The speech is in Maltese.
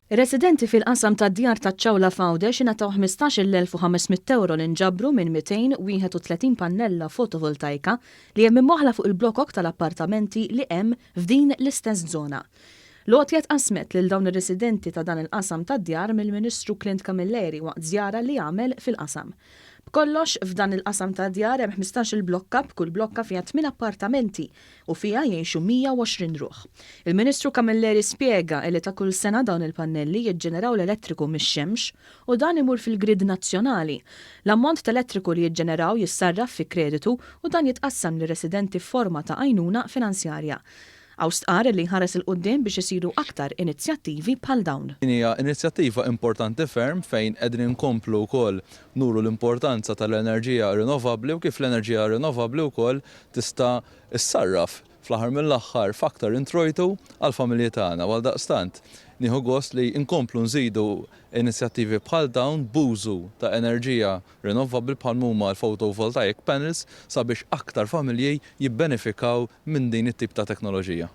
Ir-residenti fil-qasam tad-djar Taċ-Ċawla f'Għawdex ngħataw 15,500 euro li nġabru minn 231 pannella fotovoltaika li hemm immoħħla fuq il-blokok tal-appartamenti li hemm f'din l-istess żona. L-għotja tqasmet lil dawn ir-residenti ta' dan il-qasam tad-djar mill-Ministru Clint Camilleri waqt żjara li għamel fil-qasam. B'kollox f'dan il-qasam tad-djar hemm 15-il blokka b'kull blokka fiha 8 appartamenti u fiha jgħixu 120 ruħ. Il-Ministru Camilleri spjega li ta' kull sena dawn il-pannelli jiġġeneraw l-elettriku mix-xemx u dan imur fil-grid nazzjonali. L-ammont tal-elettriku li jiġġeneraw jissarraf fi kreditu u dan jitqassam lir-residenti f'forma ta' għajnuna finanzjarja. Għaw stqar li ħares il-qudiem biex isiru aktar inizjattivi bħal dawn. Hija inizjattiva importanti ferm fejn qegħdin inkomplu wkoll nuru l-importanza tal-enerġija rinnovabbli u kif l-enerġija rinnovabbli wkoll tista' issarraf fl-aħħar mill-aħħar f'aktar introjtu għall-familji tagħna għal daqstant. Nieħu gost li nkomplu nżidu inizjattivi bħal dawn b'użu ta' enerġija rinnovabbli bħal huma l-fotovoltaic panels sabiex aktar familji jibbenefikaw minn din it-tip ta' teknoloġija.